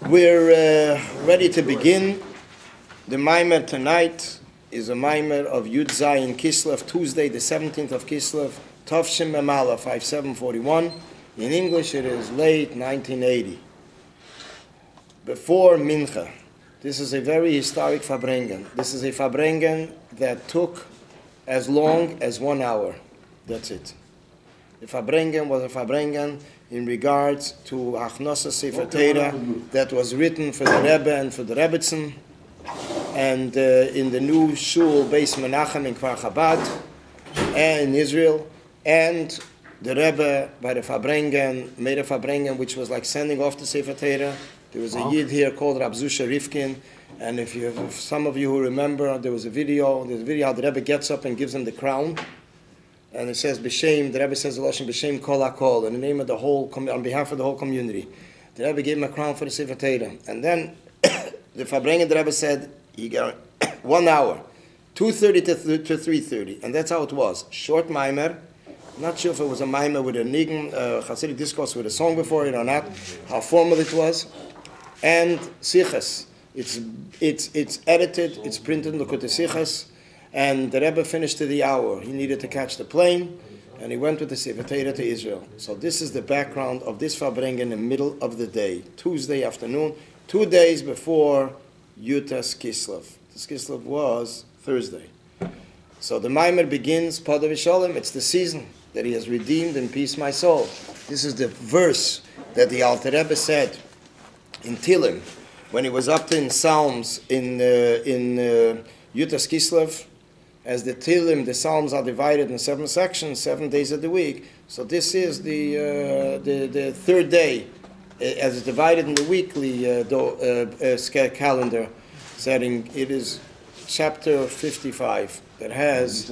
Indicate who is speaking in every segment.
Speaker 1: We're ready to begin. The Maimer tonight is a Maimer of Yud Zayin Kislev, Tuesday, the 17th of Kislev, Tovshim Memala, 5741. In English, it is late 1980. Before Mincha. This is a very historic Farbrengen. This is a Farbrengen that took as long as 1 hour. That's it. The Farbrengen was a Farbrengen in regards to Achnosa Sefer Torah that was written for the Rebbe and for the Rebbetzin, and in the new shul Beis Menachem in Kfar Chabad and in Israel, and the Rebbe by the Farbrengen made a Farbrengen which was like sending off the Sefer Torah. There was a Yid here called Rab Zusha Rifkin, and if some of you who remember, there's a video how the Rebbe gets up and gives him the crown. And it says B'Shem, the Rebbe says the Lashon B'Shem Kol HaKol, in the name of the whole, on behalf of the whole community. The Rebbe gave him a crown for the Sefer Torah. And then the Farbrengen, the Rebbe said, he got 1 hour, 2:30 to 3:30. And that's how it was. Short Maimer. Not sure if it was a Maimer with a Nigun, Hasidic discourse with a song before it or not, how formal it was. And Sichas. It's edited, it's printed in Likutei Sichas. And the Rebbe finished to the hour. He needed to catch the plane, and he went with the Sefer Torah to Israel. So this is the background of this Farbrengen in the middle of the day, Tuesday afternoon, 2 days before Yutas Kislev. This Kislev was Thursday. So the Maimer begins, Pada V'Shalom, it's the season that he has redeemed in peace my soul. This is the verse that the Alter Rebbe said in Tilim, when he was up to in Psalms in Yutas Kislev. As the Tilim, the Psalms are divided in 7 sections, 7 days of the week. So this is the third day, as it's divided in the weekly calendar setting. It is chapter 55 that has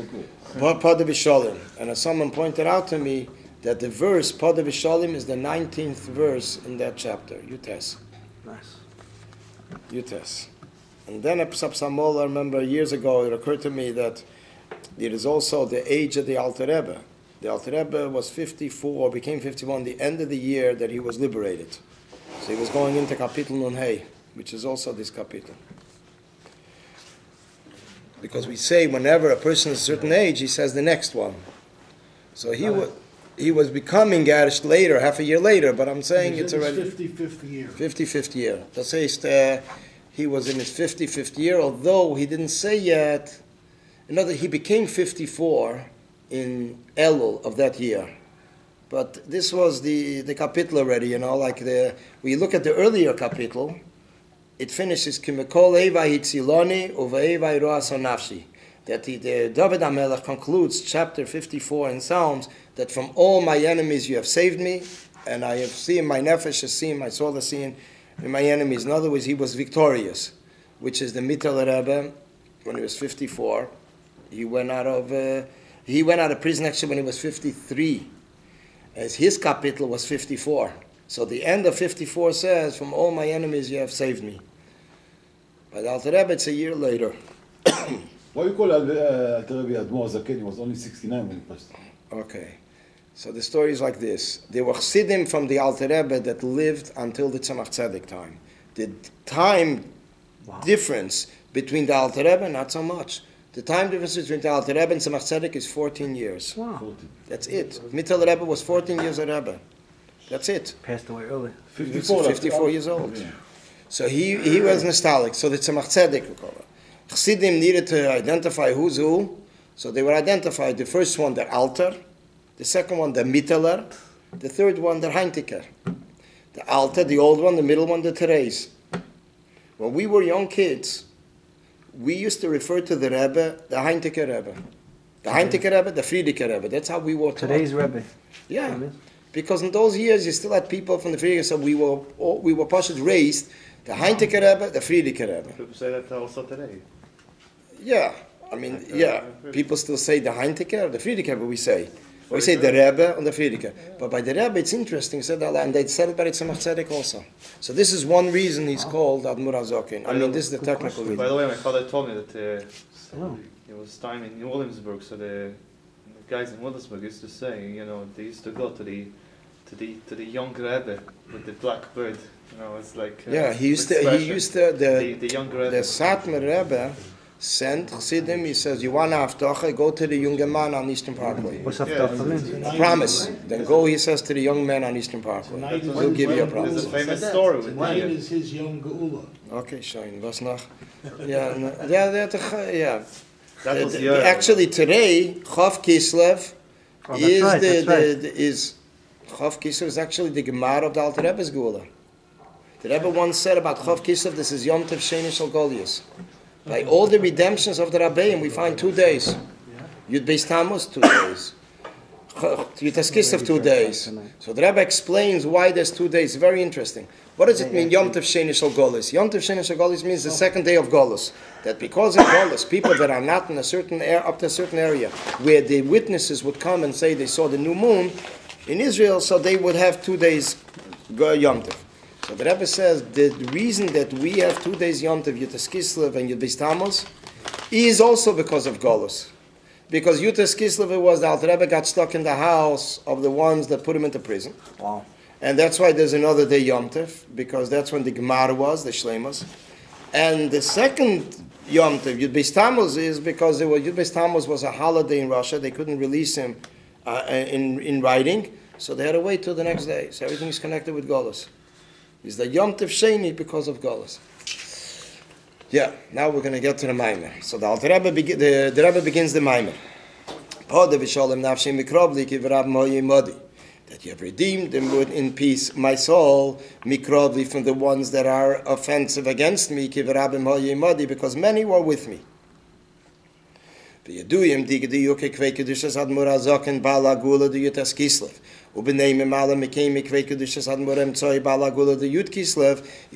Speaker 1: Pada V'Shalom. And as someone pointed out to me, that the verse Pada V'Shalom is the 19th verse in that chapter. Yutes.
Speaker 2: Nice.
Speaker 1: Yutes. And then I remember years ago, it occurred to me that it is also the age of the Alter Rebbe. The Alter Rebbe was 54, became 51, the end of the year that he was liberated. So he was going into Kapitel Nun Hey, which is also this Kapitel. Because we say whenever a person is a certain age, he says the next one. So he was becoming Garish later, half a year later, but I'm saying it's already
Speaker 2: 55th year.
Speaker 1: 55th year. Das heißt, he was in his 55th year, although he didn't say yet. He became 54 in Elul of that year. But this was the kapitel already, we look at the earlier kapitel, it finishes, Kimekol Evai Hitziloni Uveivai Roas Nafshi. That the David HaMelech concludes chapter 54 in Psalms, that from all my enemies you have saved me, and I have seen my nefesh has seen, my soul has seen, in my enemies. In other words, he was victorious, which is the Mittel Rebbe. When he was 54, he went out of prison actually when he was 53, as his capital was 54. So the end of 54 says, "From all my enemies you have saved me." By the Alter Rebbe, it's a year later.
Speaker 3: Why you call Alter Rebbe Admor Zaken? He was only 69 when he passed.
Speaker 1: Okay. So the story is like this. There were Chassidim from the Alter Rebbe that lived until the Tzemach Tzedek time. The time difference between the Alter Rebbe, not so much. The time difference between the Alter Rebbe and Tzemach Tzedek is 14 years.
Speaker 2: Wow.
Speaker 3: 14.
Speaker 1: That's it. Mittel Rebbe was 14 years a Rebbe. That's it.
Speaker 2: Passed away early.
Speaker 1: 54 years old. Yeah. So he was nostalgic. So the Tzemach Tzedek, we call it. Chassidim needed to identify who's who. So they were identified. The first one, the Alter. The second one, the Mitteler. The third one, the Heintiker. The Alter, the old one, the middle one, the Therese. When we were young kids, we used to refer to the Rebbe, the Heintiker Rebbe. The Heintiker Rebbe, the Friedeker Rebbe. That's how we were taught.
Speaker 2: Today's Rebbe.
Speaker 1: Yeah. Because in those years, you still had people from the Friedeker, so we were partially raised, the Heintiker Rebbe, the Friedeker Rebbe.
Speaker 4: People say that also today.
Speaker 1: Yeah. People still say the Heintiker, the Friedeker Rebbe, we say. We say the Rebbe and the Friedeker. But by the Rebbe, it's interesting, and they said it by the Tzemach Tzedek also. So this is one reason he's called Admor HaZaken. This is the technical reason.
Speaker 4: By the way, my father told me that he was time in New Williamsburg, so the guys in Williamsburg used to say, they used to go to the to the young Rebbe with the black bird. You know, it's like
Speaker 1: Yeah, he used to
Speaker 4: the young Rebbe.
Speaker 1: the Satmar Rebbe sent Chassidim. He says, "You want Haftacha? Go to the young man on Eastern Parkway.
Speaker 2: What's Haftacha mean?
Speaker 1: A promise. Then go," he says, "to the young man on Eastern Parkway. He'll give you a promise."
Speaker 4: There's a famous story with
Speaker 5: Tonight
Speaker 4: the,
Speaker 5: is his young Geula.
Speaker 1: Okay, Shine. Was noch? Yeah, yeah.
Speaker 4: that was the
Speaker 1: Actually, today, Chav Kislev is
Speaker 2: right,
Speaker 1: the
Speaker 2: that's right.
Speaker 1: Chav Kislev is actually the Gemara of the Alter Rebbe's Gula. The Rebbe once said about Chav Kislev, this is Yom Tov Sheni Shel Goliath. By all the redemptions of the Rabbeim, we find 2 days. Yud Beis Tammuz, 2 days. Yutas Kislev, 2 days. So the Rebbe explains why there's 2 days. Very interesting. What does it mean, Yom Tov Sheni Shel Goliath? Yom Tov Sheni Shel Goliath means the second day of Golus. That because in Golus, people that are not in a certain up to a certain area, where the witnesses would come and say they saw the new moon in Israel, so they would have 2 days Yom Tov. So the Rebbe says the reason that we have 2 days Yom Tov, Yutas Kislev and Yud Beis Tammuz, is also because of Golus. Because Yutas Kislev was the Alter Rebbe got stuck in the house of the ones that put him into prison.
Speaker 2: Wow.
Speaker 1: And that's why there's another day Yom Tov, because that's when the Gemara was, the Shleimus. And the second Yom Tov, Yud Beis Tammuz, is because Yud Beis Tammuz was a holiday in Russia. They couldn't release him in writing, so they had to wait till the next day. So everything is connected with Golus. It's the Yom Tov Sheni because of Golus. Yeah, now we're going to get to the Maimer. So the Alter Rebbe, the Rebbe begins the Maimer. That you have redeemed in peace my soul, mikrovli, from the ones that are offensive against me, because many were with me. It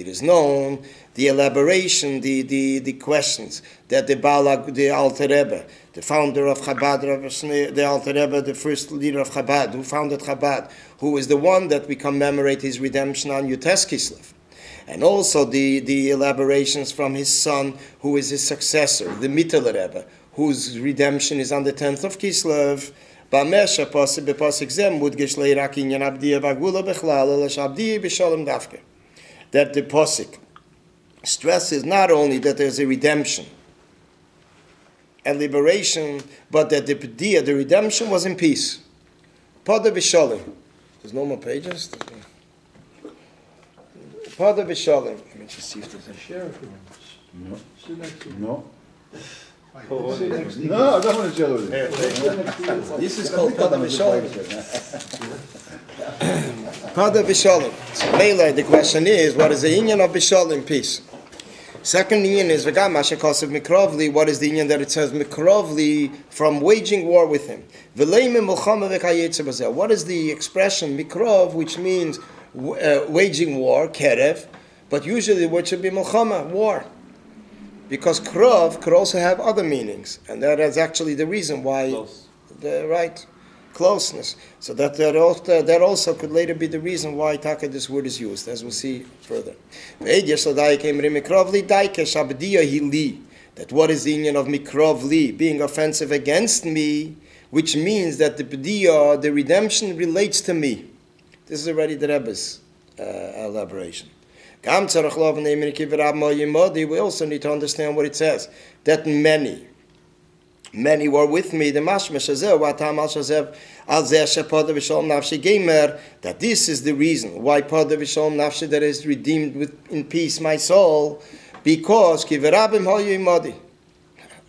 Speaker 1: is known the elaboration, the questions that the Alter Rebbe, the founder of Chabad, the Alter Rebbe, the first leader of Chabad, who founded Chabad, who is the one that we commemorate his redemption on Yutes Kislev. And also the elaborations from his son, who is his successor, the Mittel Rebbe, whose redemption is on the 10th of Kislev. That the Posik stresses not only that there's a redemption and liberation, but that the redemption was in peace. Pada v'shalom. There's no more pages? Pada v'shalom. Let me just see if there's a
Speaker 5: Share it with us.
Speaker 3: No.
Speaker 5: Sit next to him.
Speaker 3: No.
Speaker 5: Sit next to him.
Speaker 3: No, I don't want to share with you.
Speaker 1: This is called Pada v'shalom. Pada v'shalom. So mainly the question is, what is the inyan of v'shalom, peace? Second inyan is v'gam mashakos of mikrovli. What is the inyan that it says mikrovli, from waging war with him? What is the expression mikrov, which means waging war, kerev, but usually the word should be milchama, war. Because krov could also have other meanings, and that is actually the reason why, closeness. So that also could later be the reason why taka this word is used, as we'll see further. That what is the union of mikrovli, being offensive against me, which means that the redemption relates to me. This is already the Rebbe's elaboration. We also need to understand what it says, that many were with me, that this is the reason why that is redeemed in peace my soul, because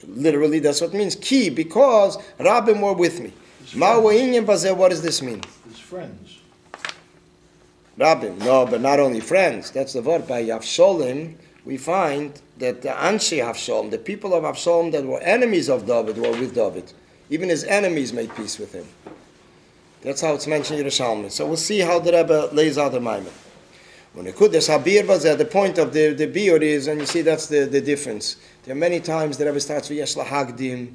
Speaker 1: literally that's what it means, because Rabbim were with me. What does this mean?
Speaker 5: His friends.
Speaker 1: Rabbim, no, but not only friends. That's the word. By Avshalom, we find that the Anshe Avshalom, the people of Avshalom that were enemies of David, were with David. Even his enemies made peace with him. That's how it's mentioned in Yerushalmi. So we'll see how the Rebbe lays out the Maimon. When the Kudesh Habir was at the point of the Biur is, and you see that's the difference. There are many times the Rebbe starts with Yesh Lahagdim,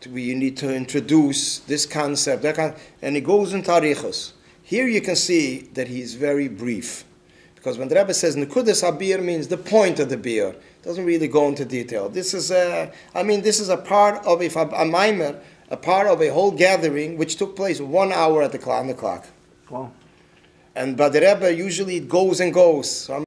Speaker 1: you need to introduce this concept, and it goes in Tarichos. Here you can see that he's very brief. Because when the Rebbe says Nekudas Habir means the point of the beer, doesn't really go into detail. This is a part of a maimer, a part of a whole gathering which took place 1 hour on the clock.
Speaker 2: Wow.
Speaker 1: And by the Rebbe, usually it goes and goes. So